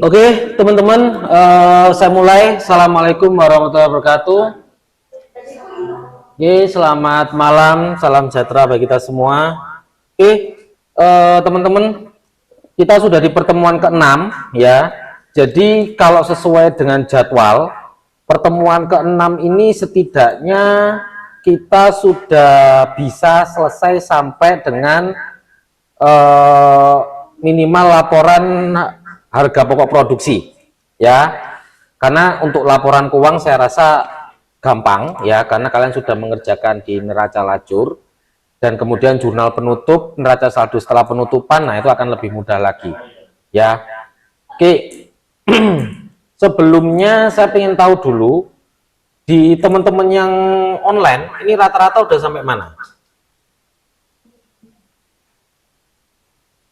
Oke, teman-teman, saya mulai. Assalamualaikum warahmatullahi wabarakatuh. Oke, selamat malam, salam sejahtera bagi kita semua. Oke, teman-teman, kita sudah di pertemuan ke-6 ya. Jadi kalau sesuai dengan jadwal, pertemuan ke-6 ini setidaknya kita sudah bisa selesai sampai dengan minimal laporan harga pokok produksi ya, karena untuk laporan keuangan saya rasa gampang ya, karena kalian sudah mengerjakan di neraca lacur dan kemudian jurnal penutup, neraca saldo setelah penutupan. Nah, itu akan lebih mudah lagi ya. Oke. Sebelumnya saya ingin tahu dulu di teman-teman yang online ini rata-rata udah sampai mana?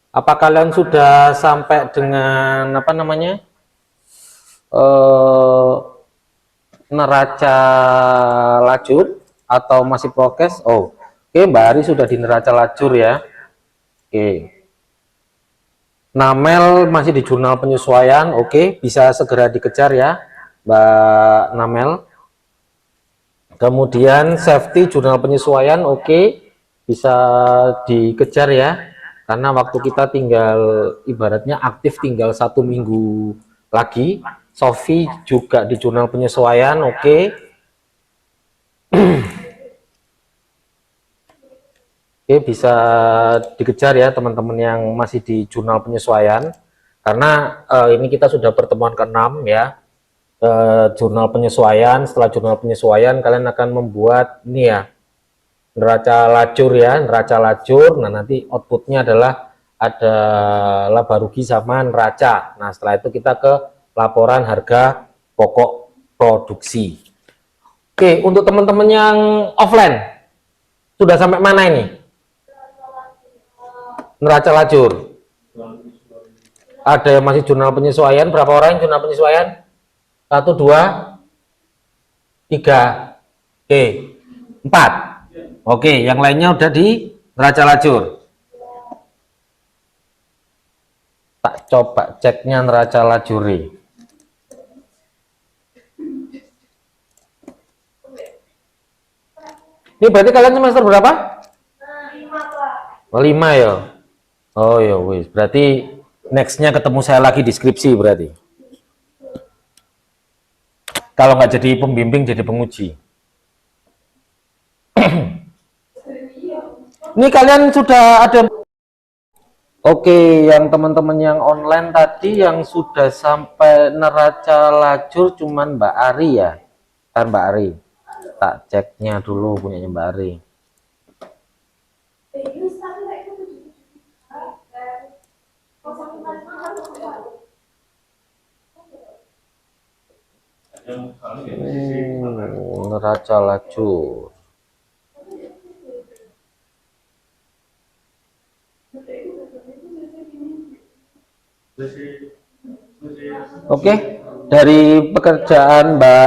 Apa kalian sudah sampai dengan apa namanya neraca lacur atau masih prokes? Oh, oke, Mbak Ari sudah di neraca lacur ya. Oke. Namel masih di jurnal penyesuaian. Oke, bisa segera dikejar ya, Mbak Namel. Kemudian safety jurnal penyesuaian, oke, bisa dikejar ya, karena waktu kita tinggal ibaratnya aktif tinggal 1 minggu lagi. Sofi juga di jurnal penyesuaian, oke. Oke, bisa dikejar ya teman-teman yang masih di jurnal penyesuaian, karena ini kita sudah pertemuan ke-6 ya. Jurnal penyesuaian, setelah jurnal penyesuaian kalian akan membuat ini ya, neraca lacur ya, neraca lacur. Nah, nanti outputnya adalah ada laba rugi sama neraca. Nah, setelah itu kita ke laporan harga pokok produksi. Oke, untuk teman-teman yang offline sudah sampai mana ini? Neraca lacur. Ada yang masih jurnal penyesuaian? Berapa orang yang jurnal penyesuaian? 1, 2, 3, oke, 4. Oke, yang lainnya udah di neraca lacur. Tak coba ceknya neraca lajuri. Ini berarti kalian semester berapa? 5, Pak. 5 ya. Oh ya wis, berarti nextnya ketemu saya lagi di skripsi berarti. Kalau nggak jadi pembimbing, jadi penguji. Ini kalian sudah ada. Oke, yang teman-teman yang online tadi yang sudah sampai neraca lacur cuman Mbak Ari ya, kan Mbak Ari. Tak ceknya dulu punyanya Mbak Ari. Neraca lacur. Oke, dari pekerjaan Mbak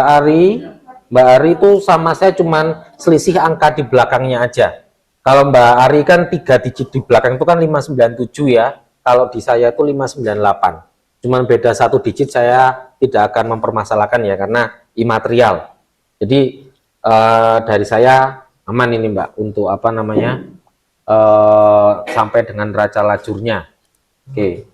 Ari itu sama saya cuman selisih angka di belakangnya aja. Kalau Mbak Ari kan 3 digit di belakang itu kan 597 ya. Kalau di saya itu 598. Cuman beda 1 digit, saya tidak akan mempermasalahkan ya karena imaterial. Jadi dari saya aman ini Mbak untuk apa namanya sampai dengan neraca lajurnya. Oke.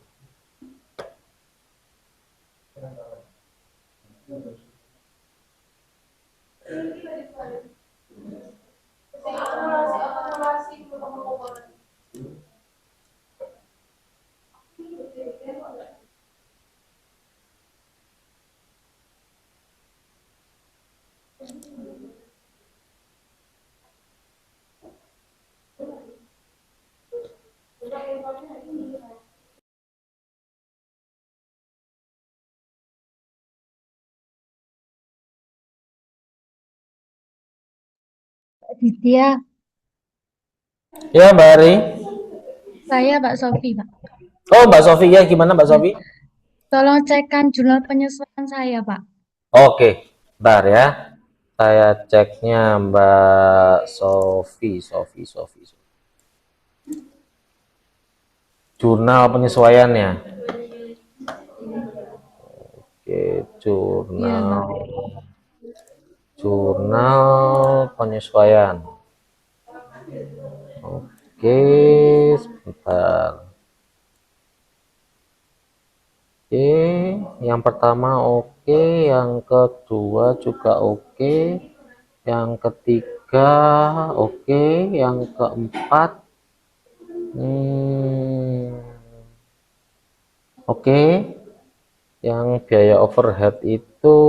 Ditya, Ya Mbak Ari. saya Mbak Sofi, Pak. Oh Mbak Sofi ya, gimana Mbak Ya, Sofi? tolong cekkan jurnal penyesuaian saya, Pak. Oke, bentar ya. Saya ceknya Mbak Sofi. Jurnal penyesuaiannya. Iya, Jurnal Pak. jurnal penyesuaian. Oke, sebentar. Oke, yang pertama oke, yang kedua juga oke, yang ketiga oke, yang keempat hmm, oke, yang biaya overhead itu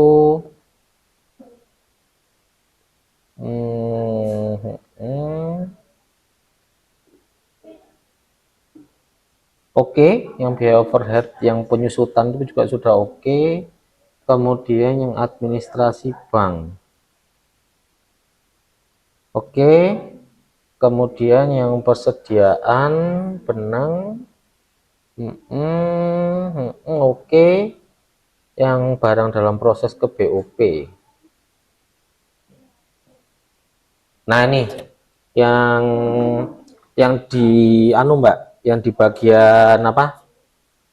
hmm, hmm, oke, yang biaya overhead yang penyusutan itu juga sudah oke. Kemudian yang administrasi bank. Oke. Kemudian yang persediaan benang. Oke. Yang barang dalam proses ke BOP. Nah, ini yang di Mbak, yang di bagian apa?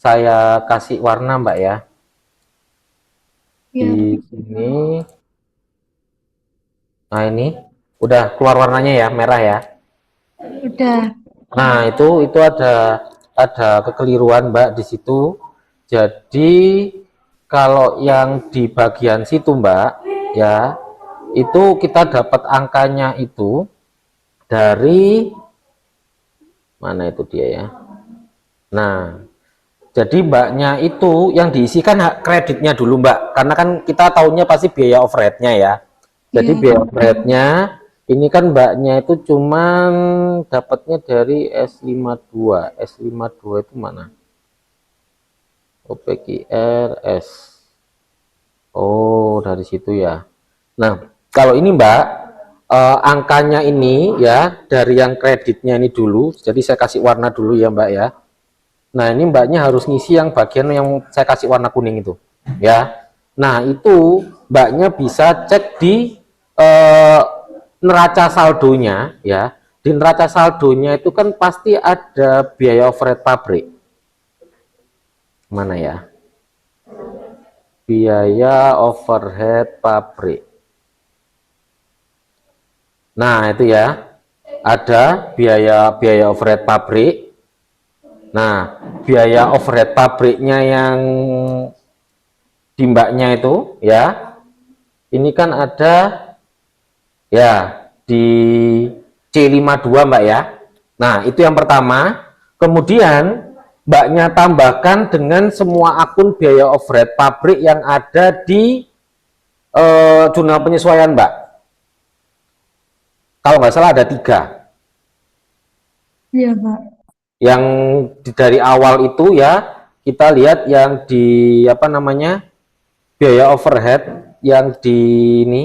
Saya kasih warna, Mbak ya. Iya, Di sini. Nah, ini udah keluar warnanya ya, merah ya. udah. Nah, itu ada kekeliruan, Mbak, di situ. Jadi kalau yang di bagian situ, Mbak, ya, itu kita dapat angkanya itu dari mana itu dia ya. Nah, jadi Mbaknya itu yang diisikan kreditnya dulu, Mbak. Karena kan kita tahunya pasti biaya overhead-nya ya. Jadi Iya, biaya overhead-nya ini kan Mbaknya itu cuman dapatnya dari S52. S52 itu mana? OPQRS. Oh, dari situ ya. Nah, kalau ini Mbak, angkanya ini ya dari yang kreditnya ini dulu. Jadi saya kasih warna dulu ya Mbak ya. Nah, ini Mbaknya harus ngisi yang bagian yang saya kasih warna kuning itu, ya. Nah, itu Mbaknya bisa cek di eh, neraca saldonya, ya. Di neraca saldonya itu kan pasti ada biaya overhead pabrik. Mana ya? Biaya overhead pabrik. Nah, itu ya. Ada biaya overhead pabrik. Nah, biaya overhead pabriknya yang di Mbaknya itu ya. Ini kan ada ya di C52 Mbak ya. Nah, itu yang pertama. Kemudian Mbaknya tambahkan dengan semua akun biaya overhead pabrik yang ada di jurnal penyesuaian Mbak. Kalau nggak salah ada 3. iya, Pak. Yang dari awal itu ya kita lihat yang di apa namanya biaya overhead yang di ini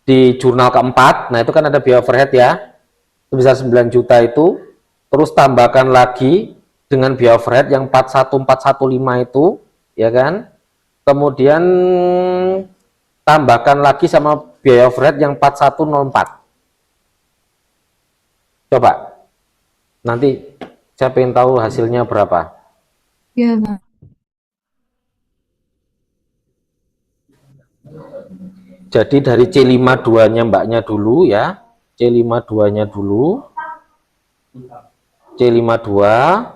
di jurnal keempat. Nah, itu kan ada biaya overhead ya sebesar 9 juta itu, terus tambahkan lagi dengan biaya overhead yang 41415 itu, ya kan? Kemudian tambahkan lagi sama biaya overhead yang 4104. Coba, nanti saya pengen tahu hasilnya berapa. Iya, Pak. Jadi dari C52-nya Mbaknya dulu ya, C52-nya dulu, C52,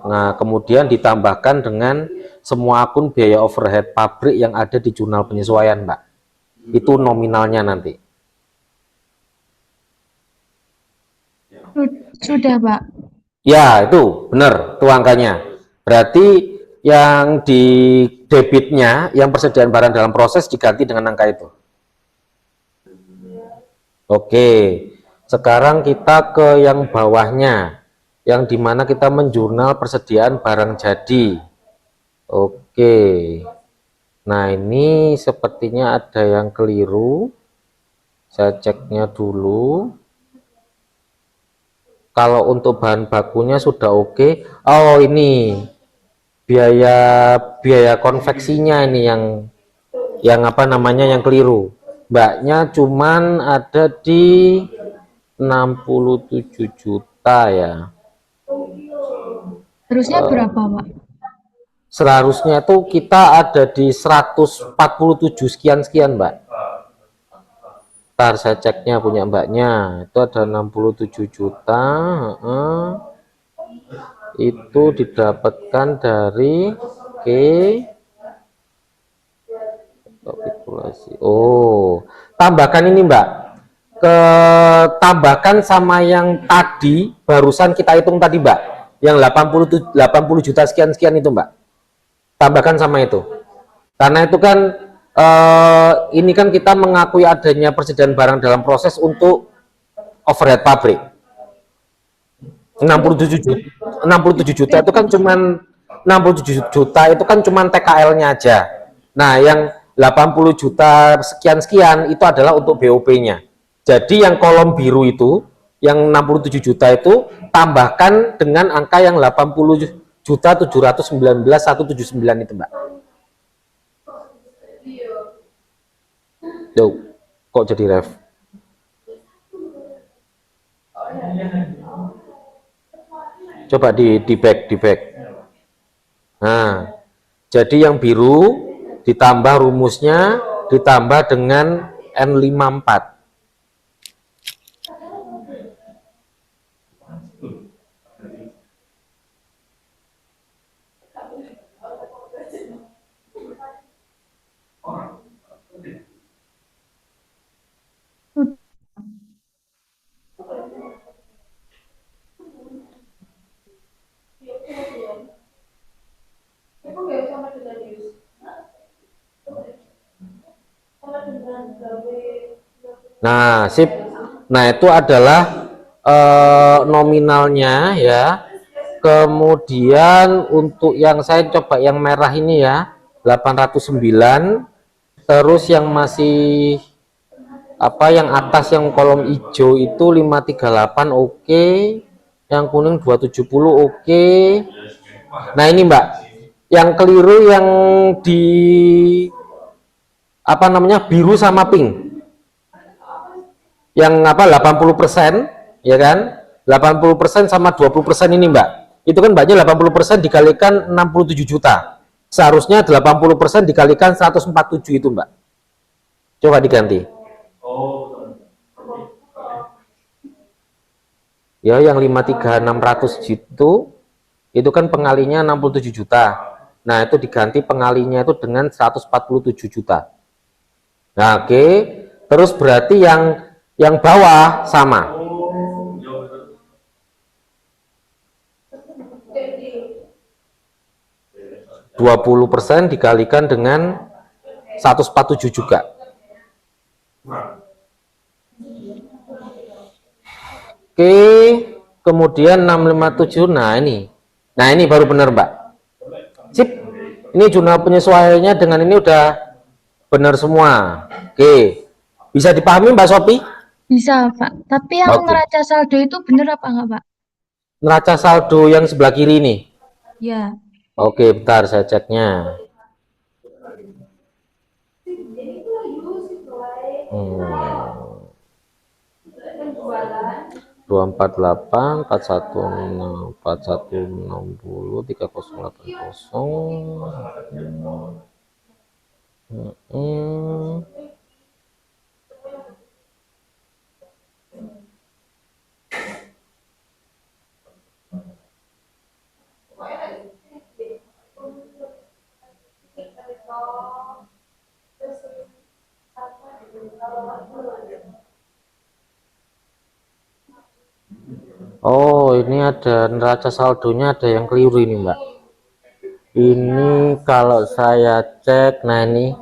nah kemudian ditambahkan dengan semua akun biaya overhead pabrik yang ada di jurnal penyesuaian, Mbak. Itu nominalnya nanti. Sudah, Pak. Ya, itu benar, itu angkanya. Berarti yang di debitnya, yang persediaan barang dalam proses diganti dengan angka itu. Oke, sekarang kita ke yang bawahnya, yang dimana kita menjurnal persediaan barang jadi. Oke, nah ini sepertinya ada yang keliru. Saya ceknya dulu. Kalau untuk bahan bakunya sudah oke. Oh, ini biaya biaya konveksinya ini yang apa namanya yang keliru. Mbaknya cuman ada di 67 juta ya. Terusnya berapa, Pak? Seharusnya itu kita ada di 147 sekian-sekian, Mbak. Ntar saya ceknya punya Mbaknya. Itu ada 67 juta. Itu didapatkan dari kapitulasi. Oh, tambahkan ini, Mbak. Tambahkan sama yang tadi barusan kita hitung tadi, Mbak. Yang 80 juta sekian-sekian itu, Mbak. Tambahkan sama itu. Karena itu kan ini kan kita mengakui adanya persediaan barang dalam proses untuk overhead pabrik. 67 juta itu kan cuman 67 juta itu kan cuman TKL-nya aja. Nah, yang 80 juta sekian-sekian itu adalah untuk BOP-nya. Jadi yang kolom biru itu, yang 67 juta itu tambahkan dengan angka yang 80 juta 719 179 itu, Mbak. Duh, kok jadi ref? Coba di back. Nah, jadi yang biru ditambah rumusnya ditambah dengan N54. Nah, sip. Nah, itu adalah nominalnya ya. Kemudian untuk yang saya coba yang merah ini ya, 809. Terus yang masih apa yang atas yang kolom hijau itu 538 oke. Yang kuning 270 oke. Nah, ini, Mbak. Yang keliru yang di apa namanya? Biru sama pink. Yang apa 80% ya kan, 80% sama 20% ini, Mbak, itu kan Mbaknya 80% dikalikan 67 juta, seharusnya 80% dikalikan 147 itu, Mbak. Coba diganti ya, yang 53600 itu kan pengalinya 67 juta. Nah, itu diganti pengalinya itu dengan 147 juta. Nah, oke. Terus berarti yang bawah sama. %20 dikalikan dengan 147 juga. Oke, kemudian 657. Nah, ini baru benar, Mbak. Sip. Ini jurnal penyesuaiannya dengan ini udah benar semua. Oke. Bisa dipahami, Mbak Sopi? Bisa, Pak. Tapi yang neraca saldo itu bener apa enggak, Pak? Neraca saldo yang sebelah kiri nih. Ya. Oke, bentar saya ceknya. 248 416 4160 3080. Oh, ini ada neraca saldonya ada yang keliru ini, Mbak. Ini kalau saya cek, nah ini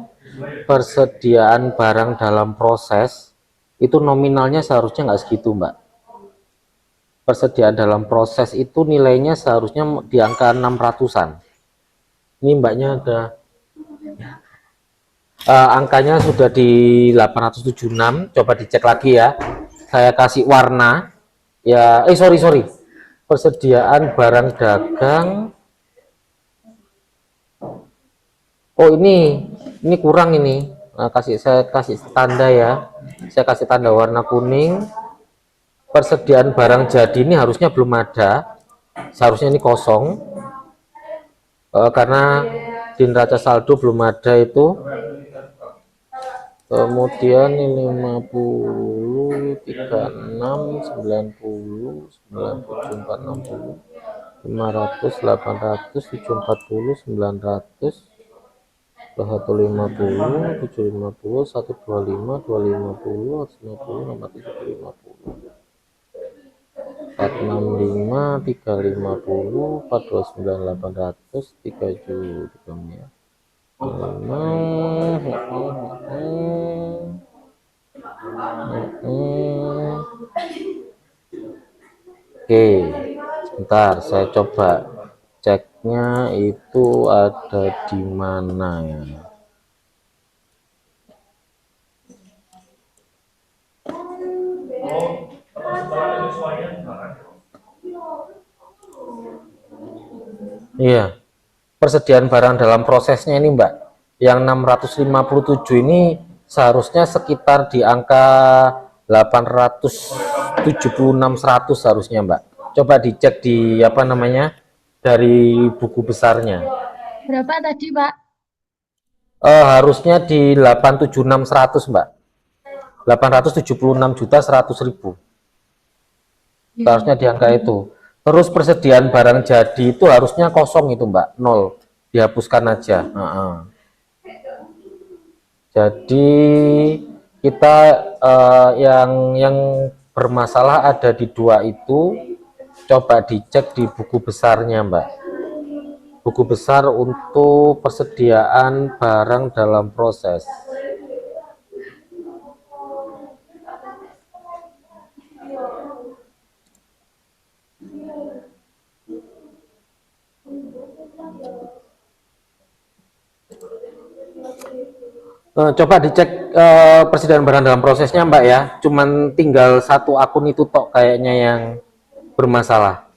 persediaan barang dalam proses itu nominalnya seharusnya nggak segitu, Mbak. Persediaan dalam proses itu nilainya seharusnya di angka 600-an. Ini Mbaknya ada angkanya sudah di 876. Coba dicek lagi ya. Saya kasih warna. Ya, sorry. Persediaan barang dagang. Oh, ini kurang ini. Nah, saya kasih tanda ya. Saya kasih tanda warna kuning. Persediaan barang jadi ini harusnya belum ada. Seharusnya ini kosong. karena di neraca saldo belum ada itu. Kemudian ini 50, 36, 90, 97, 460, 500, 800, 740, 900, 2150, 750, 125, 250, 150, 650, 465, 350, 429, 800, 3 juta ya. Oke, sebentar saya coba ceknya itu ada di mana ya. Iya, persediaan barang dalam prosesnya ini Mbak, yang 657 ini seharusnya sekitar di angka 876 100 seharusnya Mbak. Coba dicek di apa namanya dari buku besarnya. Berapa tadi, Pak? Harusnya di 876 100 Mbak. 876.100.000. Ya. Seharusnya di angka itu. Terus persediaan barang jadi itu harusnya kosong itu Mbak, 0. Dihapuskan aja. Jadi kita yang bermasalah ada di 2 itu, coba dicek di buku besarnya Mbak. Buku besar untuk persediaan barang dalam proses. Coba dicek persediaan barang dalam prosesnya Mbak ya. Cuman tinggal 1 akun itu tok kayaknya yang bermasalah.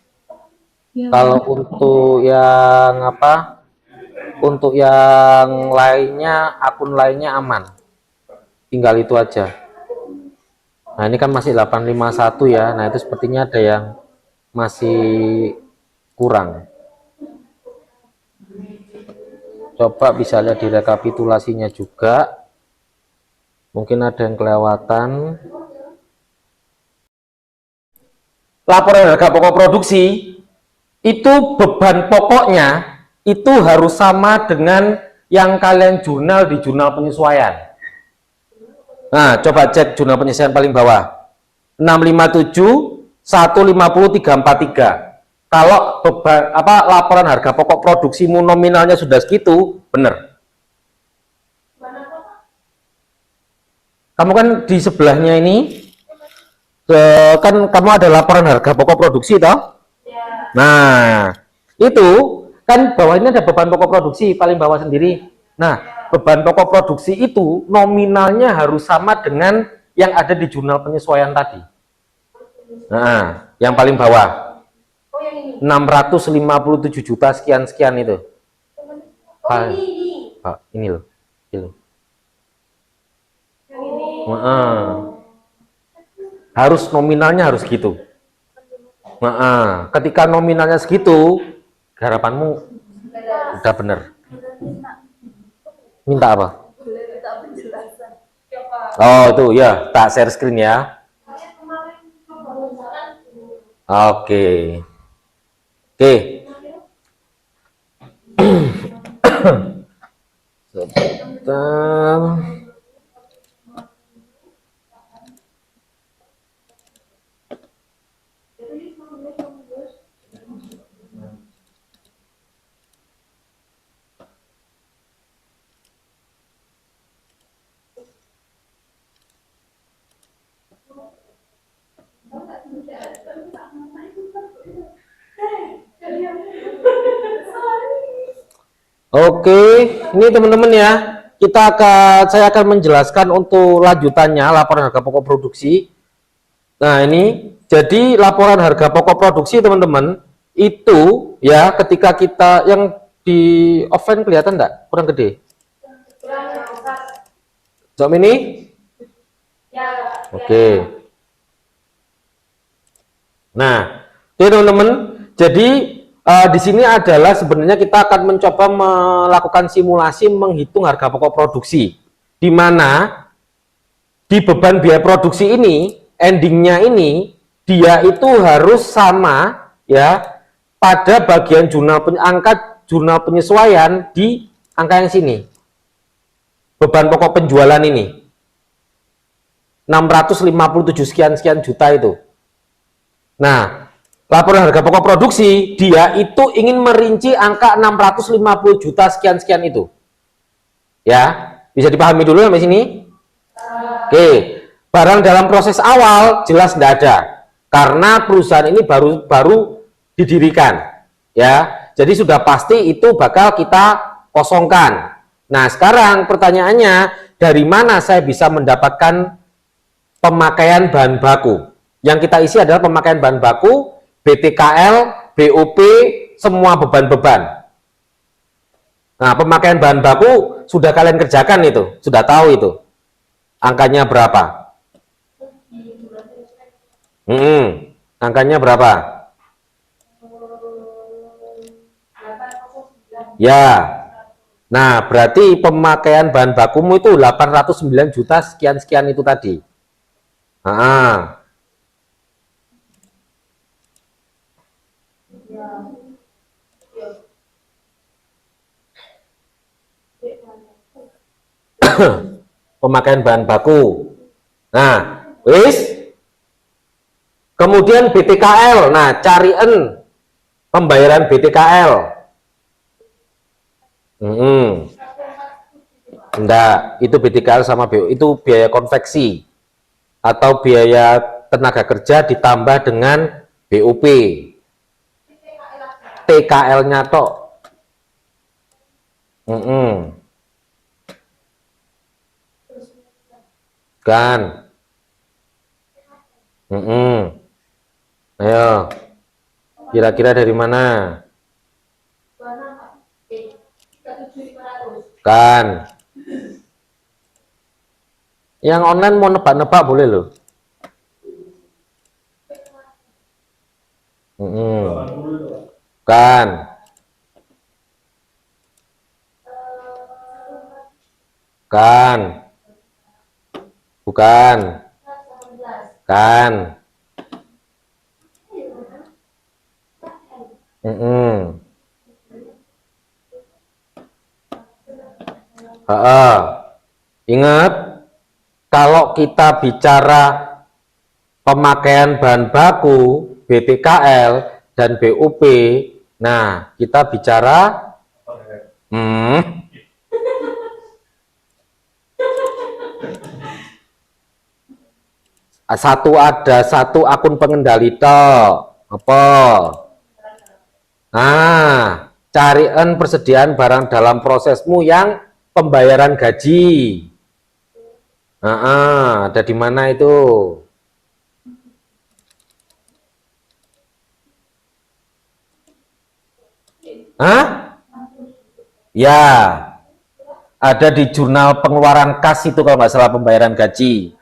Ya, Kalau untuk yang apa? Untuk yang lainnya, akun lainnya aman. Tinggal itu aja. Nah, ini kan masih 851 ya. Nah, itu sepertinya ada yang masih kurang. Coba bisa lihat di rekapitulasinya juga. Mungkin ada yang kelewatan. Laporan harga pokok produksi itu beban pokoknya itu harus sama dengan yang kalian jurnal di jurnal penyesuaian. Nah, coba cek jurnal penyesuaian paling bawah. 657, 150, 343. Kalau beban laporan harga pokok produksimu nominalnya sudah segitu, benar. Kamu kan di sebelahnya ini kan kamu ada laporan harga pokok produksi toh? Nah, itu kan bawah ini ada beban pokok produksi paling bawah sendiri. Nah, beban pokok produksi itu nominalnya harus sama dengan yang ada di jurnal penyesuaian tadi. Nah, yang paling bawah 657 juta sekian-sekian itu. Ini loh. Harus nominalnya harus gitu. Ketika nominalnya segitu, harapanmu udah bener. Minta apa? Oh itu ya, tak share screen ya. Oke. Sebentar. Oke, ini teman-teman ya, saya akan menjelaskan untuk lanjutannya laporan harga pokok produksi. Nah ini, jadi laporan harga pokok produksi teman-teman itu ya ketika kita yang di offline kelihatan enggak? Kurang gede. Zoom ini? Oke. Nah, ini teman-teman, jadi Di sini adalah sebenarnya kita akan mencoba melakukan simulasi menghitung harga pokok produksi, di mana di beban biaya produksi ini, endingnya ini, dia itu harus sama ya pada bagian angka jurnal penyesuaian di angka yang sini. Beban pokok penjualan ini 657 sekian juta itu. Nah, laporan harga pokok produksi dia itu ingin merinci angka 650 juta sekian itu. Ya, bisa dipahami dulu sampai sini? Oke, barang dalam proses awal jelas tidak ada karena perusahaan ini baru didirikan, ya. Jadi sudah pasti itu bakal kita kosongkan. Nah, sekarang pertanyaannya, dari mana saya bisa mendapatkan pemakaian bahan baku? Yang kita isi adalah pemakaian bahan baku, BTKL, BOP, semua beban-beban. Nah, pemakaian bahan baku sudah kalian kerjakan itu, sudah tahu itu. Angkanya berapa? Angkanya berapa? Ya. Nah, berarti pemakaian bahan bakumu itu 809 juta sekian itu tadi. Pemakaian bahan baku. Nah, wis. Kemudian BTKL. Nah, cariin pembayaran BTKL. Enggak, itu BTKL sama BO, itu biaya konveksi atau biaya tenaga kerja ditambah dengan BOP. TKL-nya tok. Kan. Ayo. Kira-kira dari mana? Kan. Yang online mau nebak-nebak boleh loh. Kan. Kan. Bukan. Kan. Ingat, kalau kita bicara pemakaian bahan baku, BTKL, dan BOP, nah kita bicara ada satu akun pengendali tok. Apa? Nah, carian persediaan barang dalam prosesmu yang pembayaran gaji. Ada di mana itu? Ya, ada di jurnal pengeluaran kas itu kalau nggak salah pembayaran gaji.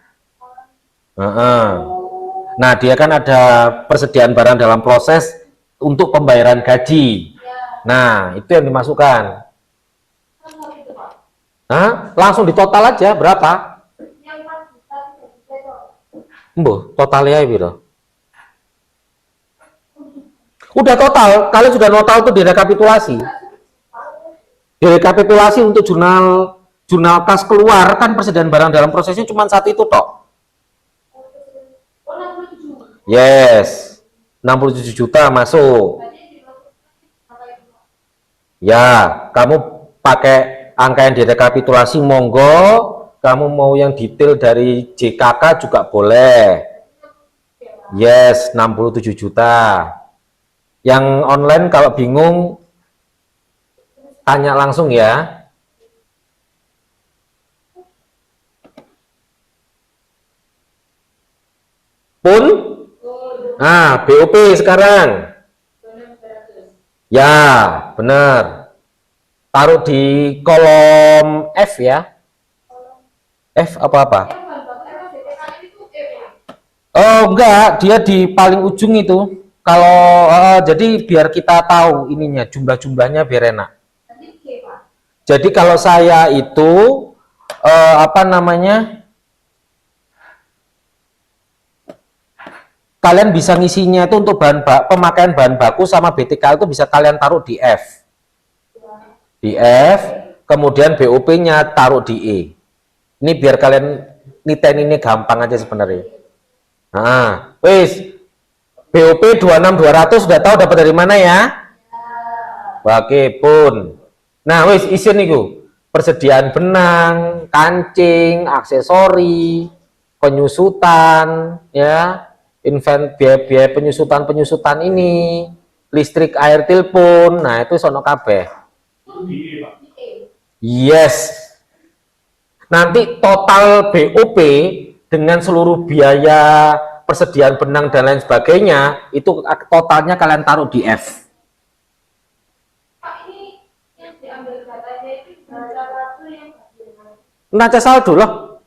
Nah, dia kan ada persediaan barang dalam proses untuk pembayaran gaji. Nah, itu yang dimasukkan. Langsung ditotal aja berapa? Totalnya ya, udah total, kalian sudah total tuh direkapitulasi. Direkapitulasi untuk jurnal kas keluar kan persediaan barang dalam prosesnya cuma satu itu tok. Yes, 67 juta masuk. Ya, kamu pakai angka yang direkapitulasi monggo, kamu mau yang detail dari JKK juga boleh. Yes, 67 juta. Yang online kalau bingung tanya langsung ya. Pun? BOP sekarang. Ya, benar. Taruh di kolom F ya. F apa-apa? Oh, enggak, dia di paling ujung itu. Kalau jadi biar kita tahu ininya jumlah-jumlahnya biar enak. Jadi kalau saya itu apa namanya? Kalian bisa ngisinya itu untuk pemakaian bahan baku sama BTK itu bisa kalian taruh di F. Di F, kemudian BOP-nya taruh di E. Ini biar kalian niten ini gampang aja sebenarnya. Nah, wis BOP 26200 sudah tahu dapat dari mana ya? Oke, pun. Nah, wis isin niku. Persediaan benang, kancing, aksesori, penyusutan, ya, biaya penyusutan ini, listrik, air, telepon. Nah, itu sono kabeh. Yes. Nanti total BOP dengan seluruh biaya persediaan benang dan lain sebagainya itu totalnya kalian taruh di F. Neraca saldo loh.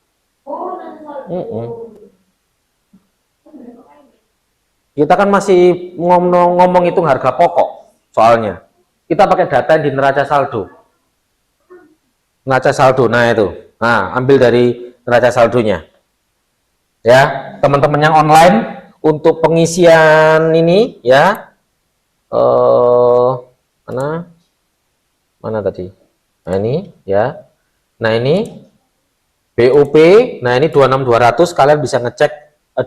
Kita kan masih ngomong hitung harga pokok soalnya. Kita pakai data yang di neraca saldo. Neraca saldo, nah itu. Nah, ambil dari neraca saldonya. Ya, teman-teman yang online untuk pengisian ini ya. Mana tadi? Nah, ini ya. Nah, ini BOP. Nah, ini 26200 kalian bisa ngecek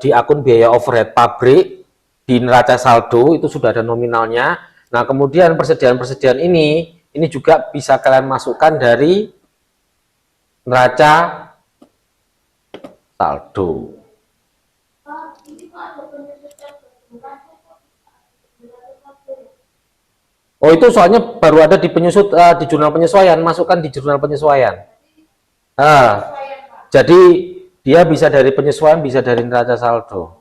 di akun biaya overhead pabrik di neraca saldo itu sudah ada nominalnya. Nah, kemudian persediaan ini juga bisa kalian masukkan dari neraca saldo. Oh, itu soalnya baru ada di di jurnal penyesuaian, masukkan di jurnal penyesuaian. Nah, jadi dia bisa dari penyesuaian, bisa dari neraca saldo.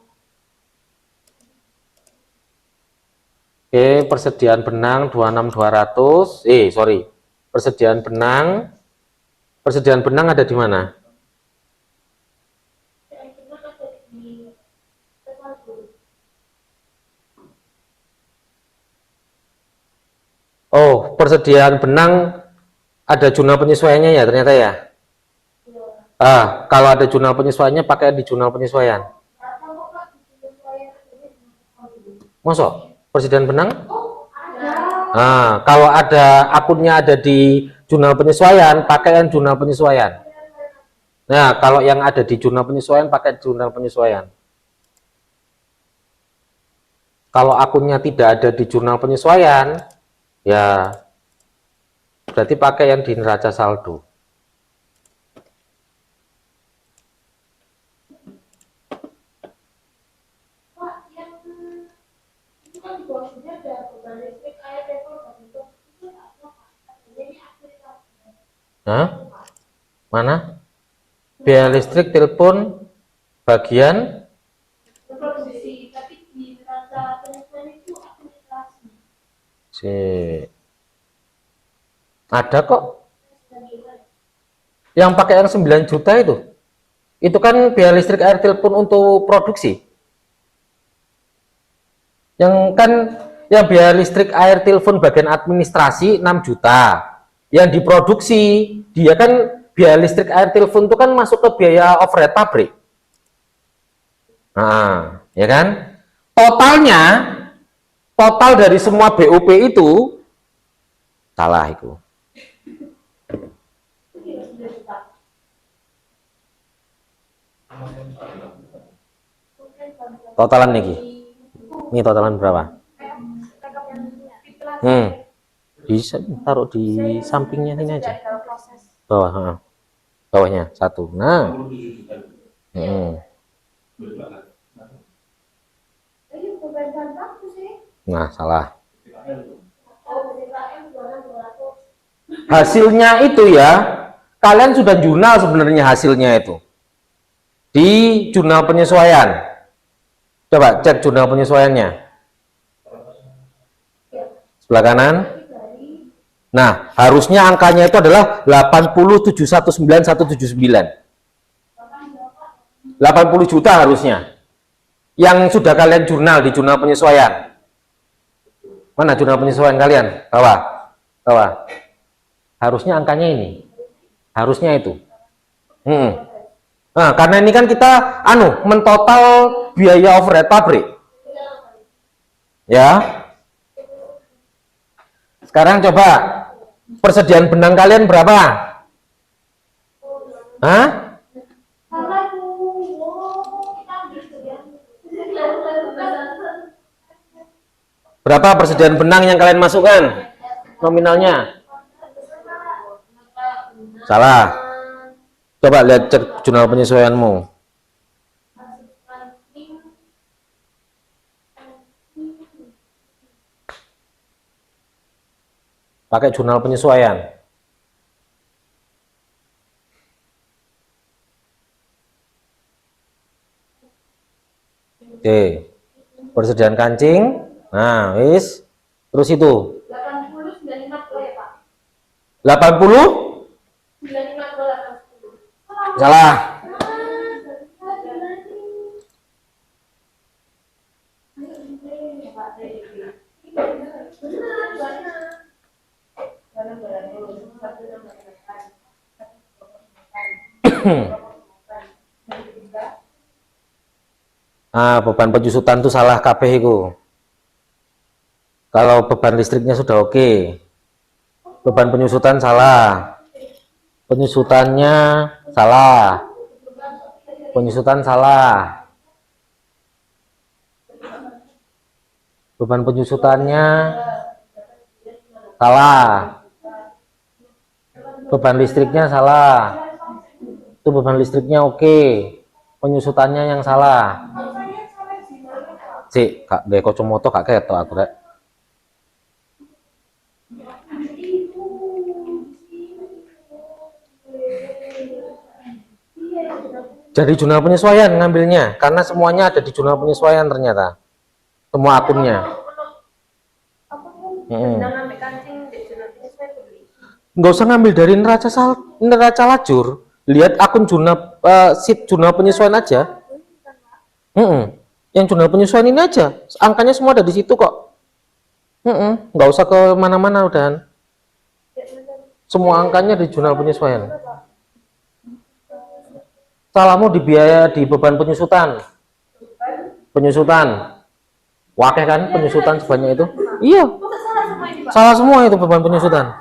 Oke, persediaan benang 26200. Sorry. Persediaan benang ada di mana? Oh, persediaan benang ada jurnal penyesuaiannya ya ternyata ya. Kalau ada jurnal penyesuaiannya pakai di jurnal penyesuaian. Masuk persediaan benang? Kalau ada akunnya ada di jurnal penyesuaian, pakai yang jurnal penyesuaian. Nah, kalau yang ada di jurnal penyesuaian pakai jurnal penyesuaian. Kalau akunnya tidak ada di jurnal penyesuaian, ya berarti pakai yang di neraca saldo. Hah? Mana? Biaya listrik, telepon, bagian ada kok. Yang pakai yang 9 juta itu kan biaya listrik, air, telepon untuk produksi. Yang kan yang biaya listrik, air, telepon bagian administrasi 6 juta. Yang diproduksi dia kan biaya listrik, air, telepon itu kan masuk ke biaya overhead pabrik. Nah, ya kan? Total dari semua BOP itu salah itu. Totalan nih. Ini totalan berapa? Bisa taruh di sampingnya sini aja. Bawah, bawahnya 1. Nah. Nah, salah. Hasilnya itu ya, kalian sudah jurnal sebenarnya hasilnya itu. Di jurnal penyesuaian. Coba cek jurnal penyesuaiannya. Sebelah kanan. Nah, harusnya angkanya itu adalah 80.719.179. 80 juta harusnya. Yang sudah kalian jurnal di jurnal penyesuaian. Mana jurnal penyesuaian kalian? Bawah. Bawah. Harusnya angkanya ini. Harusnya itu. Nah, karena ini kan kita mentotal biaya overhead pabrik. Ya. Sekarang coba persediaan benang kalian berapa? Hah? Berapa persediaan benang yang kalian masukkan? Nominalnya? Salah. Coba lihat cek jurnal penyesuaianmu. Pakai jurnal penyesuaian. Oke. Persediaan kancing. Nah, wis. Terus itu. 80? Salah. Beban penyusutan itu salah kabeh itu. Kalau beban listriknya sudah oke. Beban penyusutan salah. Penyusutannya salah. Penyusutan salah. Beban penyusutannya salah. Beban listriknya salah. Itu beban listriknya oke. Penyusutannya yang salah. Cik, kak gawe kacamata gak ketok aku rek. Jadi jurnal penyesuaian ngambilnya karena semuanya ada di jurnal penyesuaian ternyata. Semua akunnya. Nggak usah ngambil dari neraca lajur. Lihat akun jurnal sheet jurnal penyesuaian aja. Yang jurnal penyesuaian ini aja. Angkanya semua ada di situ kok. Nggak usah ke mana-mana udahan. Semua angkanya di jurnal penyesuaian. Salahmu di biaya di beban penyusutan. Penyusutan. Wakeh kan penyusutan sebanyak itu? Iya. Salah semua itu beban penyusutan.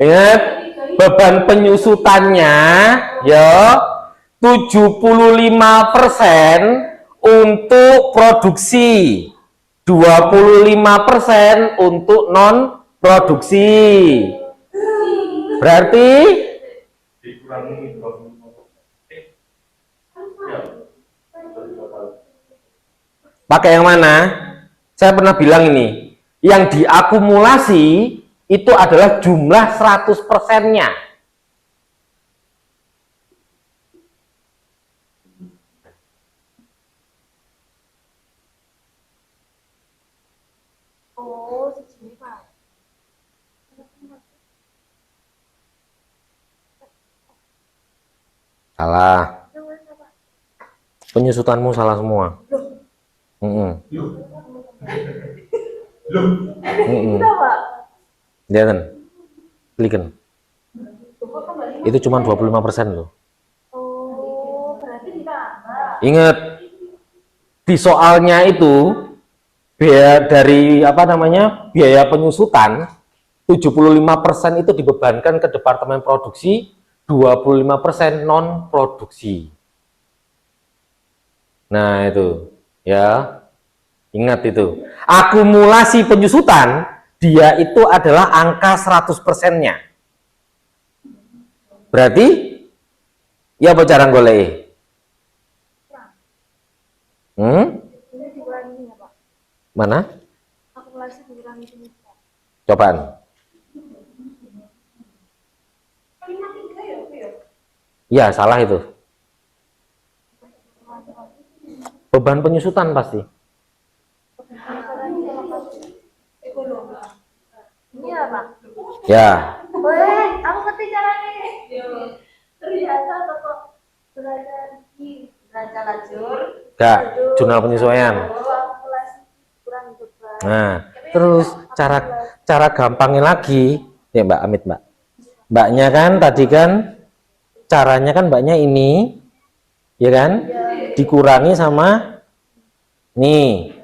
Ingat beban penyusutannya ya 75% untuk produksi, 25% untuk non produksi. Berarti pakai yang mana? Saya pernah bilang ini, yang diakumulasi itu adalah jumlah 100%-nya. Oh, segini Pak. Salah. Penyusutanmu salah semua. Lihat kan, kliken. Itu cuma 25% loh. Oh, berarti ditambah. Ingat, di soalnya itu biaya dari biaya penyusutan 75% itu dibebankan ke departemen produksi, 25% non produksi. Nah itu ya, ingat itu akumulasi penyusutan dia itu adalah angka 100%-nya. Berarti ya apa cara golek? Mana? Akumulasi dikurangi penyusutan. Cobaan. Ya salah itu. Beban penyusutan pasti. Ya, Weh, aku ngerti caranya. Terbiasa kok belajar di belajar lajur. enggak, jurnal penyesuaian. Aku kelas kurang juga. Nah, terus cara gampangnya lagi, ya Mbak Amit, Mbak. Mbaknya kan tadi kan caranya kan mbaknya ini, ya kan? Dikurangi sama nih.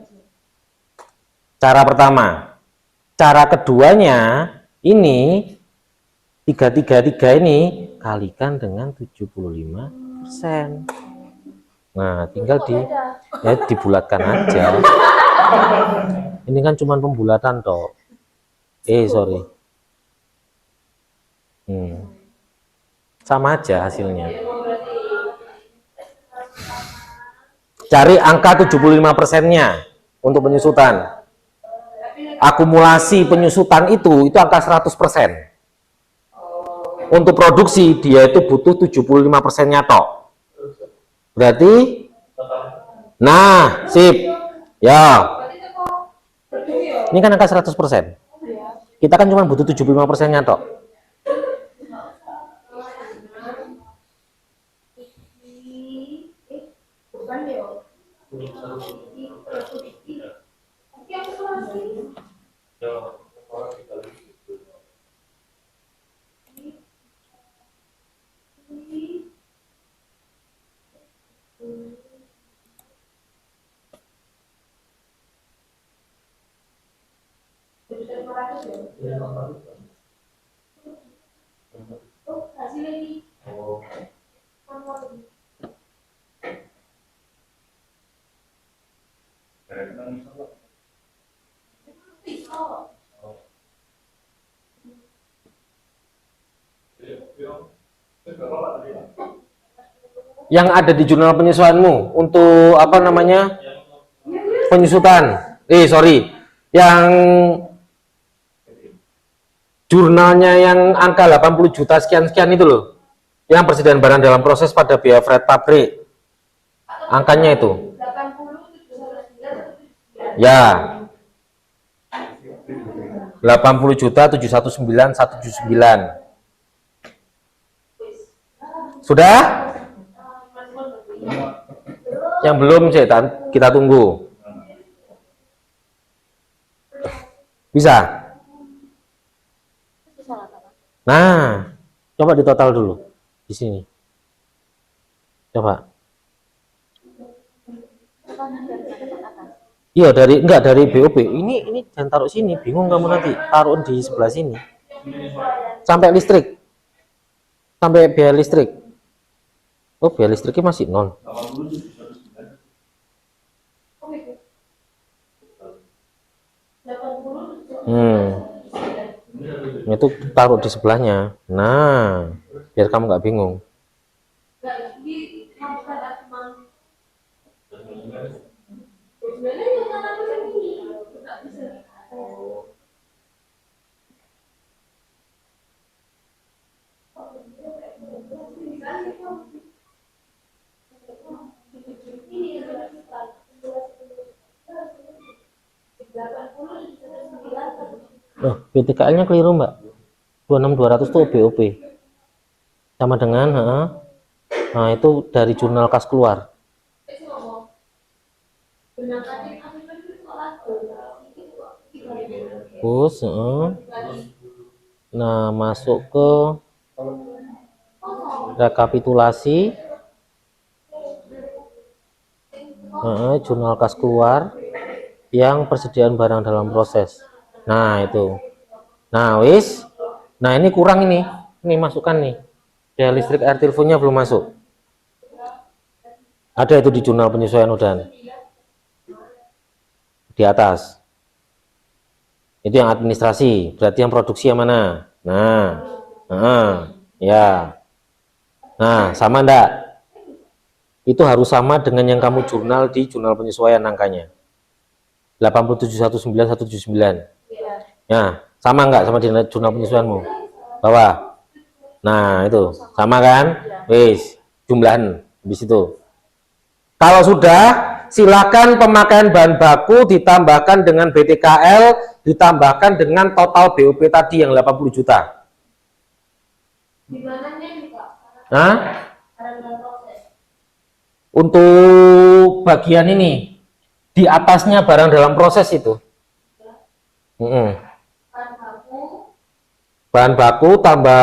Cara pertama. Cara keduanya ini 333 ini kalikan dengan 75%. Nah, tinggal dibulatkan aja. Ini kan cuma pembulatan toh. Sorry. Sama aja hasilnya. Cari angka 75%-nya untuk penyusutan. Akumulasi penyusutan itu angka 100%. Untuk produksi dia itu butuh 75%-nya tok. Berarti nah, sip. Ya. Ini kan angka 100%. Kita kan cuma butuh 75%-nya tok. Yang ada di jurnal penyesuaianmu untuk apa namanya penyusutan yang jurnalnya yang angka 80 juta sekian-sekian itu loh, yang persediaan barang dalam proses pada biaya freight pabrik, angkanya itu ya 80 juta 719.179. Sudah? Yang belum sih kita tunggu. Bisa? Nah, coba ditotal dulu di sini. Coba. Iya, dari BOP. Ini jangan taruh sini, bingung kamu nanti. Taruh di sebelah sini. Sampai listrik. Sampai biaya listrik. Oh, biaya listriknya masih 0. Itu taruh di sebelahnya. Nah, biar kamu nggak bingung. PTKL-nya keliru Mbak, 26.200 itu BOP sama dengan nah itu dari jurnal kas keluar. Terus nah masuk ke rekapitulasi, jurnal kas keluar yang persediaan barang dalam proses. Nah itu, nah wis, nah ini kurang ini masukkan nih, biaya listrik air teleponnya belum masuk. Ada itu di jurnal penyesuaian udah di atas. Itu yang administrasi, berarti yang produksi yang mana? Ya. Nah, sama enggak? Itu harus sama dengan yang kamu jurnal di jurnal penyesuaian angkanya. 87.19179. Nah, sama enggak sama di jurnal penyesuaianmu? Bawah. Nah, itu sama kan? Wis, jumlahan habis itu. Kalau sudah, silakan pemakaian bahan baku ditambahkan dengan BTKL ditambahkan dengan total BOP tadi yang 80 juta. Di mananya nih Pak? Hah? Barang dalam proses. Untuk bagian ini, di atasnya barang dalam proses itu. Bahan baku. Bahan baku tambah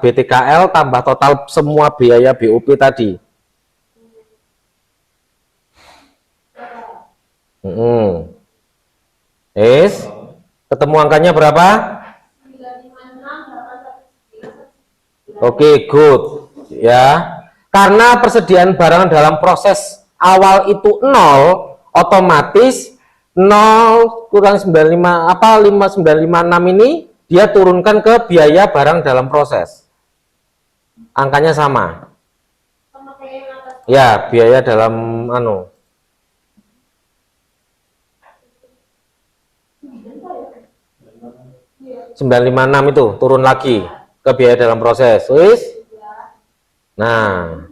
BTKL tambah total semua biaya BOP tadi. Ketemu angkanya berapa? 956, 819. Oke, good. Ya. Karena persediaan barang dalam proses awal itu 0, otomatis 0 kurang 95 apa 5956 ini dia turunkan ke biaya barang dalam proses. Angkanya sama. Sama kayak yang atas. Ya, biaya dalam 956 itu turun lagi ke biaya dalam proses. Wis? Nah,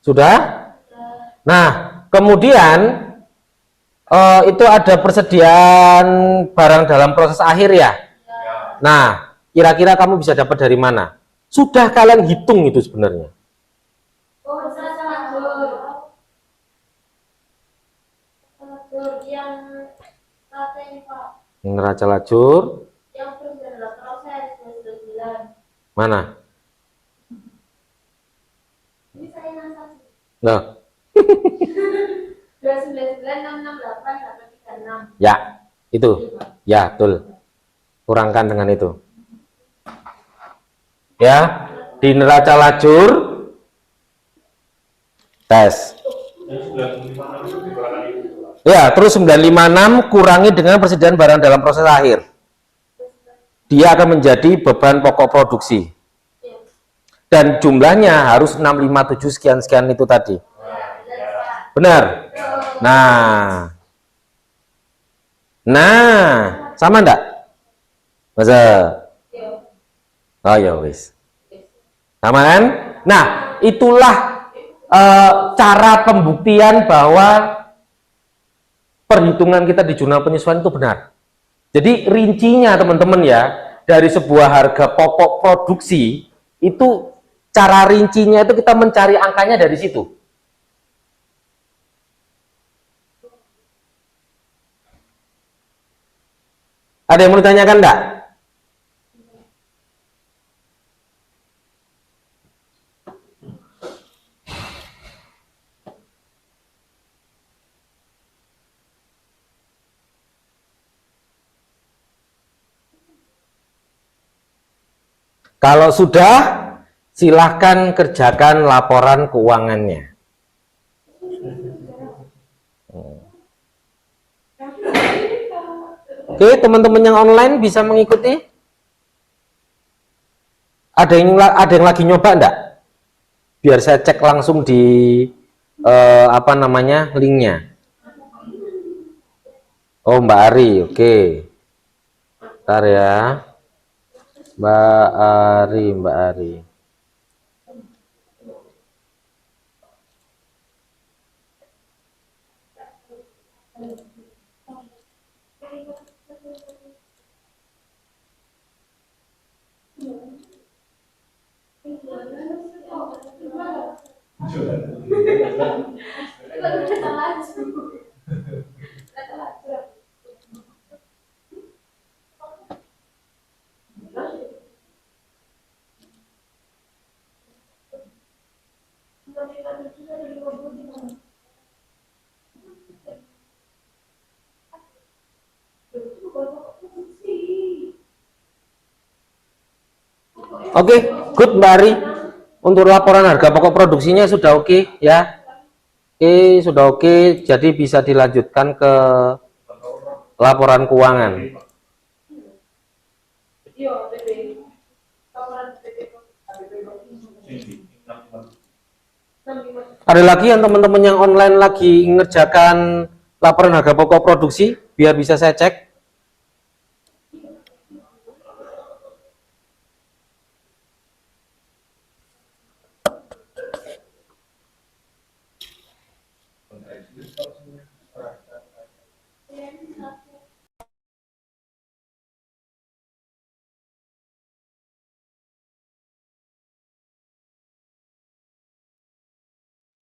sudah? Nah, kemudian itu ada persediaan barang dalam proses akhir ya. Nah, kira-kira kamu bisa dapat dari mana? Sudah kalian hitung itu sebenarnya. Oh, neraca lajur. Yang rata ini Pak. Neraca lajur Yang persediaan dalam proses 29. mana? Ini saya ngasih. Nah, 299, 668, 836. ya, itu. Ya, betul. Kurangkan dengan itu. Ya, di neraca lajur tes. Ya, terus 956 kurangi dengan persediaan barang dalam proses akhir. Dia akan menjadi beban pokok produksi. Dan jumlahnya harus 657 sekian-sekian itu tadi. Benar? Nah, sama enggak? Masa? Oh ya wis. Sama kan? Nah, itulah cara pembuktian bahwa perhitungan kita di jurnal penyesuaian itu benar. Jadi rincinya teman-teman ya, dari sebuah harga pokok produksi itu cara rincinya itu kita mencari angkanya dari situ. Ada yang mau ditanyakan enggak? Kalau sudah, silahkan kerjakan laporan keuangannya. Oke, teman-teman yang online bisa mengikuti? Ada yang lagi nyoba enggak? Biar saya cek langsung di linknya. Oh, Mbak Ari, oke. Bentar ya. Mbak Ari. Oke, good Mbak Ari. Untuk laporan harga pokok produksinya sudah oke ya. Oke, sudah oke. Jadi bisa dilanjutkan ke laporan keuangan. Ada lagi yang teman-teman yang online lagi ngerjakan laporan harga pokok produksi, biar bisa saya cek.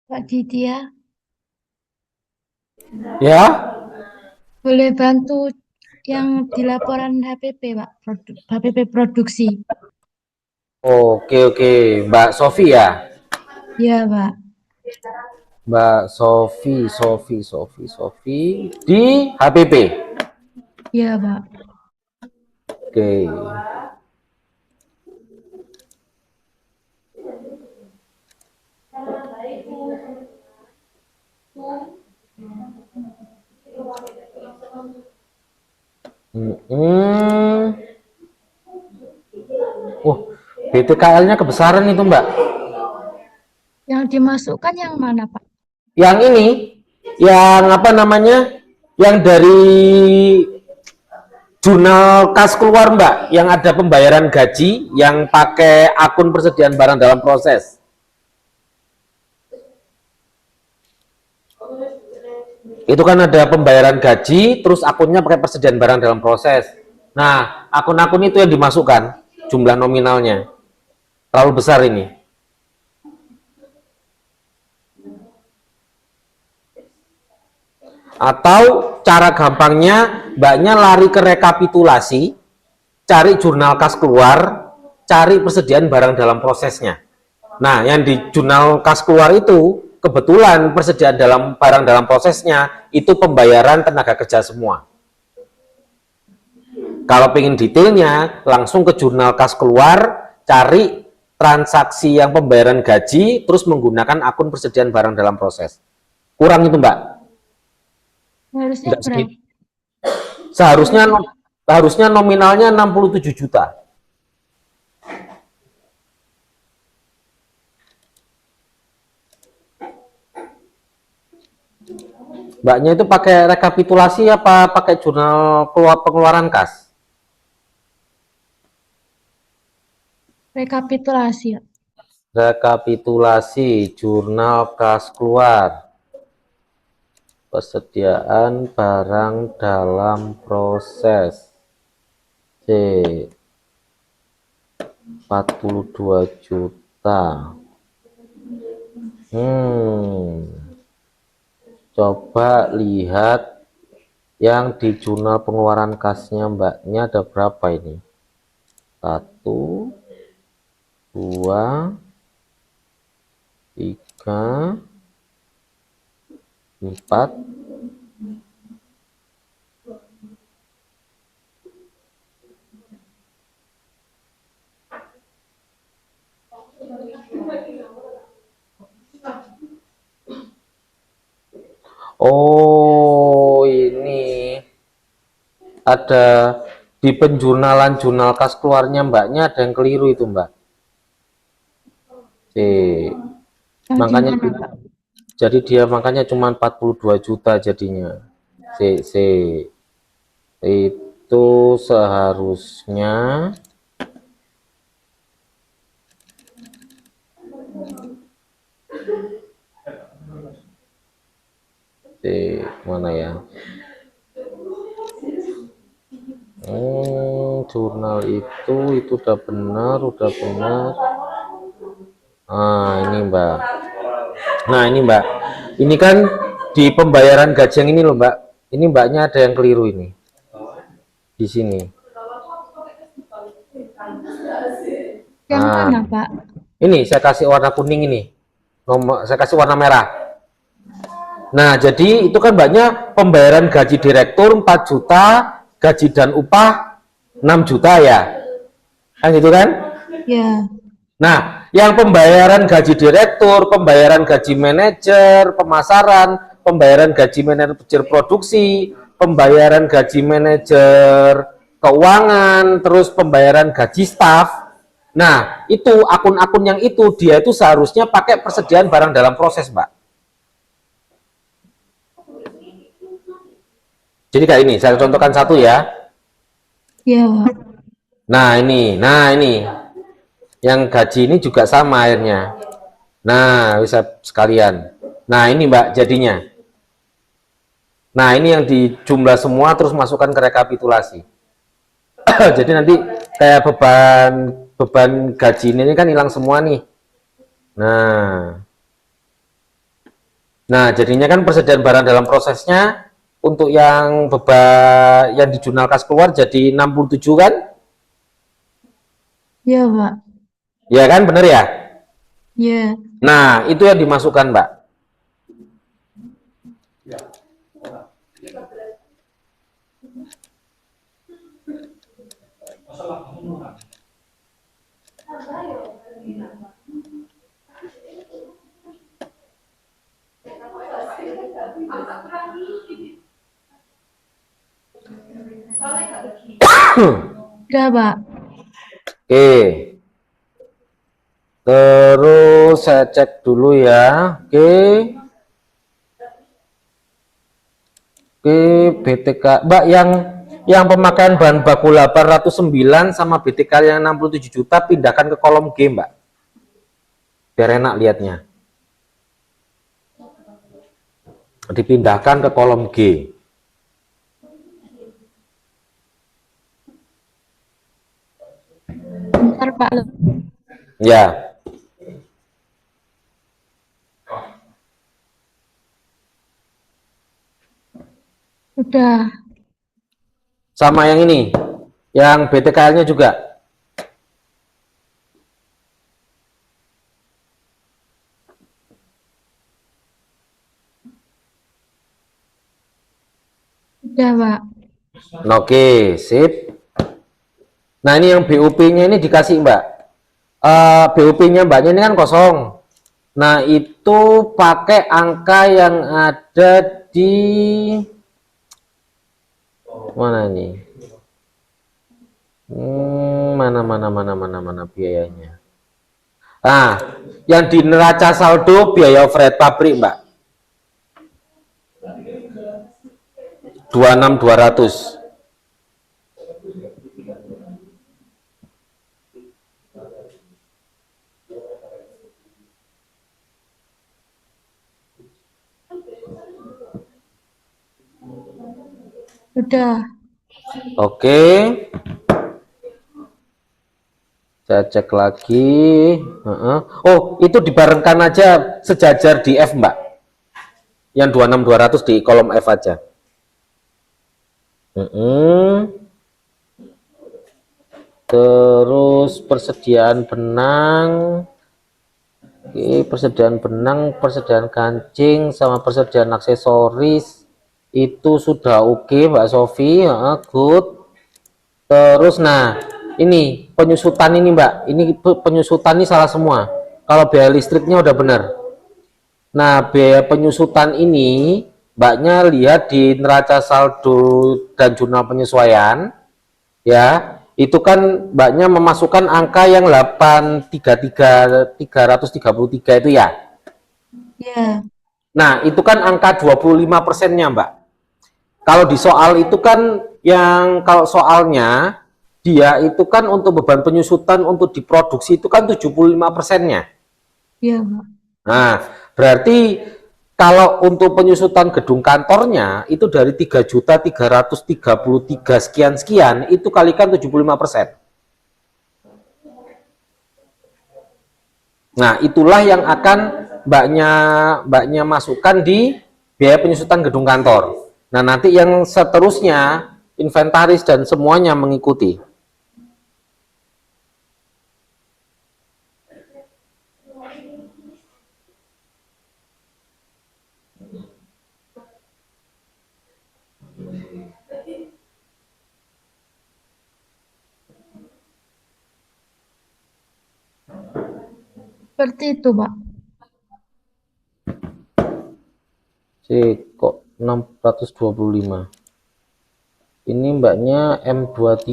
Pak Didia, Ya, boleh bantu yang di laporan HPP, Pak, HPP produksi. oke oke, Mbak Sofi ya. Ya, Pak. Mbak Sofi di HPP. Ya, Pak. Oke. Hmm. BTKL-nya kebesaran itu, Mbak. Yang dimasukkan yang mana, Pak? Yang ini, yang apa namanya? Yang dari jurnal kas keluar, Mbak, yang ada pembayaran gaji yang pakai akun persediaan barang dalam proses. Itu kan ada pembayaran gaji, terus akunnya pakai persediaan barang dalam proses. Nah, akun-akun itu yang dimasukkan, jumlah nominalnya. Terlalu besar ini. Atau cara gampangnya, Mbaknya lari ke rekapitulasi, cari jurnal kas keluar, cari persediaan barang dalam prosesnya. Nah, yang di jurnal kas keluar itu, kebetulan persediaan dalam barang dalam prosesnya, itu pembayaran tenaga kerja semua. Kalau pengen detailnya, langsung ke jurnal kas keluar, cari transaksi yang pembayaran gaji, terus menggunakan akun persediaan barang dalam proses. Kurang itu, Mbak. Harusnya Enggak berapa? sedikit. Seharusnya nominalnya 67 juta. Mbaknya itu pakai rekapitulasi apa pakai jurnal pengeluaran kas? Rekapitulasi, ya. Rekapitulasi jurnal kas keluar. Persediaan barang dalam proses. C. 42 juta. Coba lihat yang di jurnal pengeluaran kasnya Mbaknya ada berapa ini? 1, 2, 3, 4. Oh, ini ada di penjurnalan jurnal kas keluarnya Mbaknya ada yang keliru itu, Mbak. Yang Makanya di mana, Pak? jadi dia makanya cuma 42 juta jadinya. Itu seharusnya mana ya? Jurnal itu udah benar. Ini Mbak. Nah ini Mbak, ini kan di pembayaran gaji yang ini loh Mbak. Ini Mbaknya ada yang keliru ini di sini. Yang mana, Pak? Ini saya kasih warna kuning ini, saya kasih warna merah. Nah jadi itu kan Mbaknya pembayaran gaji direktur 4 juta, gaji dan upah 6 juta ya, kan gitu kan? Ya. Nah, yang pembayaran gaji direktur, pembayaran gaji manajer, pemasaran, pembayaran gaji manajer produksi, pembayaran gaji manajer keuangan, terus pembayaran gaji staf. Nah, itu akun-akun yang itu dia itu seharusnya pakai persediaan barang dalam proses, Mbak. Jadi kayak ini, saya contohkan satu ya. Ya, Pak. Nah, ini. Yang gaji ini juga sama akhirnya. Nah, bisa sekalian. Nah, ini Mbak jadinya. Nah, ini yang dijumlah semua terus masukkan ke rekapitulasi. Jadi nanti kayak beban gaji ini kan hilang semua nih. Nah, Nah, jadinya kan persediaan barang dalam prosesnya untuk yang yang di jurnal kas keluar jadi 67 kan? Iya, Pak. Ya kan, bener ya? Iya. Nah, itu yang dimasukkan, Mbak. Udah, Pak. Oke. Terus saya cek dulu ya. Oke. Oke, BTK. Mbak, yang pemakaian bahan baku 809 sama BTK yang 67 juta pindahkan ke kolom G, Mbak. Biar enak lihatnya. Dipindahkan ke kolom G. Bentar, Pak. Ya. Udah. Sama yang ini. Yang BTKL-nya juga. Udah, Pak. Oke, sip. Nah, ini yang BUP-nya ini dikasih, Mbak. BUP-nya Mbaknya ini kan kosong. Nah, itu pakai angka yang ada di mana ini? Mana biayanya. Nah, yang di neraca saldo biaya overhead pabrik, Mbak. 26.200. Udah. Oke. Saya cek lagi. Oh, itu dibarengkan aja sejajar di F, Mbak. Yang 26.200 di kolom F aja. Terus persediaan benang. Oke, persediaan benang, persediaan kancing, sama persediaan aksesoris itu sudah oke, Mbak Sofi. Good. Terus, nah, ini penyusutan ini, Mbak. Ini penyusutan ini salah semua. Kalau biaya listriknya udah benar. Nah, biaya penyusutan ini Mbaknya lihat di neraca saldo dan jurnal penyesuaian, ya. Itu kan Mbaknya memasukkan angka yang 833 itu ya. Iya. Nah, itu kan angka 25%-nya, Mbak. Kalau di soal itu kan kalau soalnya dia itu kan untuk beban penyusutan untuk diproduksi itu kan 75%-nya. Iya, Pak. Nah, berarti kalau untuk penyusutan gedung kantornya itu dari 3.333 sekian itu kalikan 75%. Nah, itulah yang akan mbaknya masukkan di biaya penyusutan gedung kantor. Nah, nanti yang seterusnya inventaris dan semuanya mengikuti. Seperti itu, Pak. Kok 625. Ini mbaknya M23.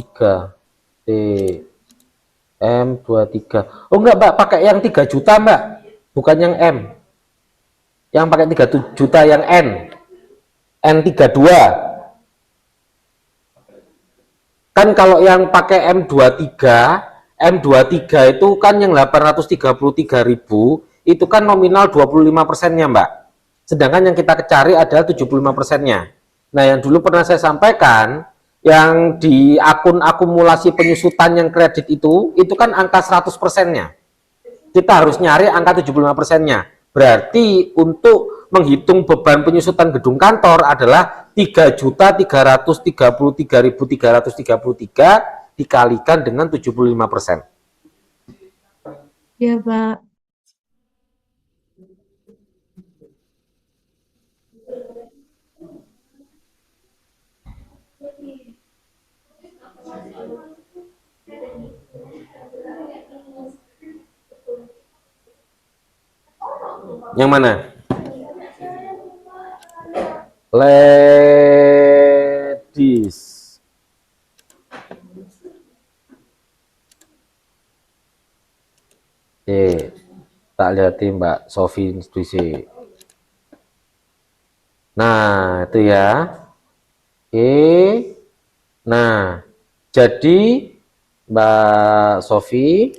M23. Oh enggak, Mbak, pakai yang 3 juta, Mbak. Bukan yang M. Yang pakai 3 juta yang N. N32. Kan kalau yang pakai M23 itu kan yang 833.000 itu kan nominal 25%-nya, Mbak. Sedangkan yang kita cari adalah 75%-nya. Nah, yang dulu pernah saya sampaikan, yang di akun akumulasi penyusutan yang kredit itu kan angka 100%-nya. Kita harus nyari angka 75%-nya. Berarti untuk menghitung beban penyusutan gedung kantor adalah 3.333.333 dikalikan dengan 75%. Ya, Pak. Yang mana? Ladies. Tak lihatin Mbak Sofi institusi. Nah, itu ya. Nah, jadi Mbak Sofi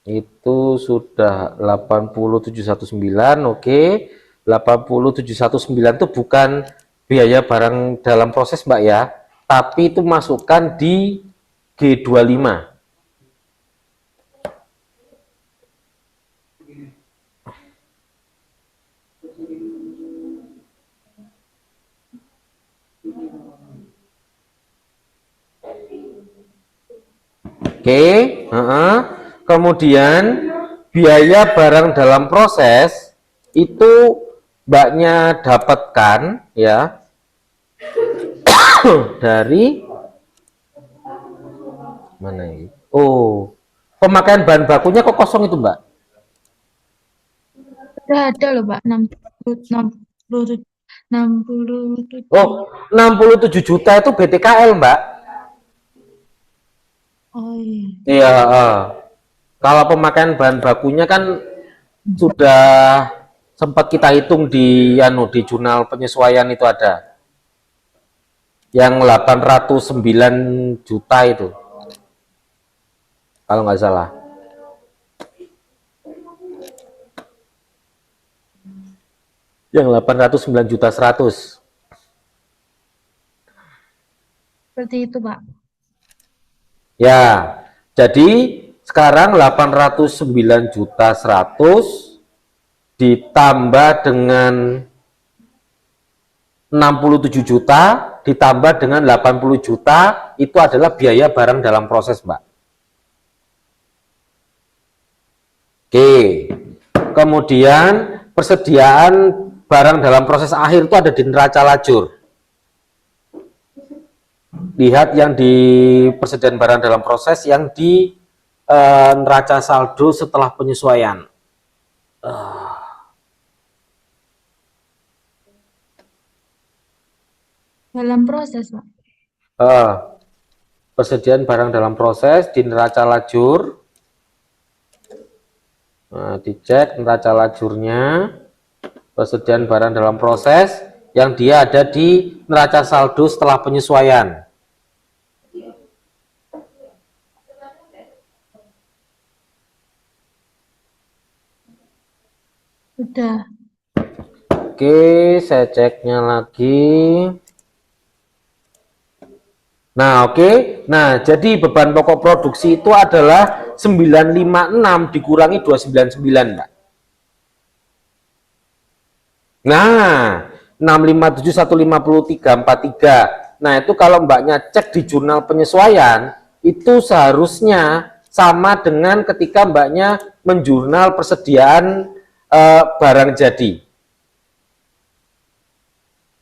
itu sudah 80719, oke. 80719 itu bukan biaya barang dalam proses Mbak ya, tapi itu masukkan di G25. Oke, kemudian biaya barang dalam proses itu Mbaknya dapatkan ya dari mana ini? Oh, pemakaian bahan bakunya kok kosong itu Mbak? Udah ada loh, Pak. 67. Oh, 67 juta itu BTKL Mbak. Oh iya. Iya, kalau pemakaian bahan bakunya kan sudah sempat kita hitung di di jurnal penyesuaian itu ada yang 809 juta itu kalau nggak salah. Yang 809 juta 100. Seperti itu, Pak. Ya, jadi sekarang 809 juta 100 ditambah dengan 67 juta ditambah dengan 80 juta itu adalah biaya barang dalam proses, Mbak. Oke. Kemudian persediaan barang dalam proses akhir itu ada di neraca lajur. Lihat yang di persediaan barang dalam proses yang di neraca saldo setelah penyesuaian. Dalam proses, Pak. Persediaan barang dalam proses di neraca lajur. Nah, dicek neraca lajurnya, persediaan barang dalam proses yang dia ada di neraca saldo setelah penyesuaian. Udah. Oke, saya ceknya lagi. Nah, oke. Nah, jadi beban pokok produksi itu adalah 956 dikurangi 299, Mbak. Nah, 657.153.43. Nah, itu kalau Mbaknya cek di jurnal penyesuaian, itu seharusnya sama dengan ketika Mbaknya menjurnal persediaan barang jadi.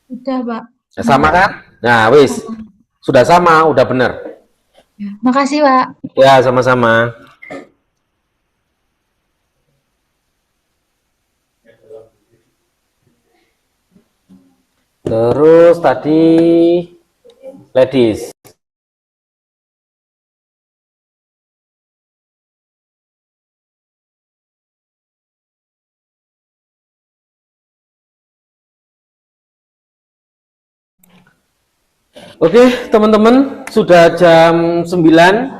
Udah, Pak. Sama kan? Nah, wis. Sudah sama, udah benar. Ya, makasih, Pak. Ya, sama-sama. Terus tadi ladies. Oke, teman-teman, sudah jam 9.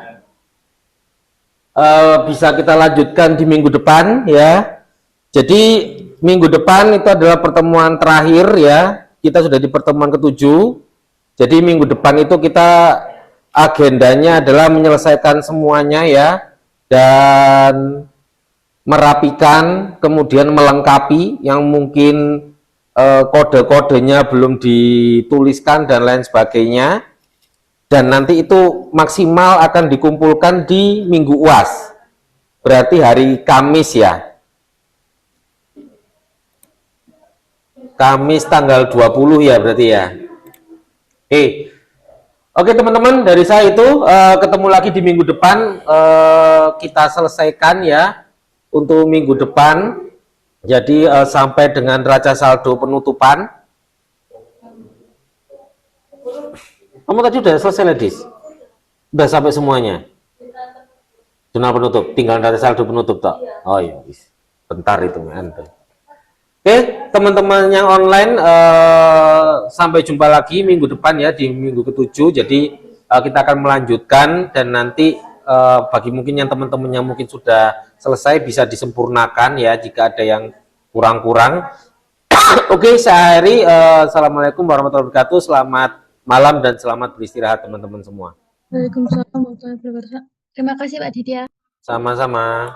Bisa kita lanjutkan di minggu depan ya. Jadi minggu depan itu adalah pertemuan terakhir ya. Kita sudah di pertemuan ke-7. Jadi minggu depan itu kita agendanya adalah menyelesaikan semuanya ya. Dan merapikan, kemudian melengkapi yang mungkin kode-kodenya belum dituliskan dan lain sebagainya, dan nanti itu maksimal akan dikumpulkan di minggu UAS, berarti hari Kamis ya, Kamis tanggal 20 ya berarti ya. Oke teman-teman, dari saya itu ketemu lagi di minggu depan, kita selesaikan ya untuk minggu depan. Jadi sampai dengan raja saldo penutupan. Kamu tadi udah selesai, Ledis? Udah sampai semuanya? Jurnal penutup, tinggal raja saldo penutup toh? Oh iya, bentar itu ente. Oke, teman-teman yang online, sampai jumpa lagi minggu depan ya, di minggu ke-7. Jadi kita akan melanjutkan, dan nanti bagi mungkin yang teman-teman yang mungkin sudah selesai bisa disempurnakan ya jika ada yang kurang-kurang. Oke, saya akhiri. Assalamualaikum warahmatullahi wabarakatuh. Selamat malam dan selamat beristirahat teman-teman semua. Waalaikumsalam warahmatullahi wabarakatuh. Terima kasih Pak Ditya. Sama-sama.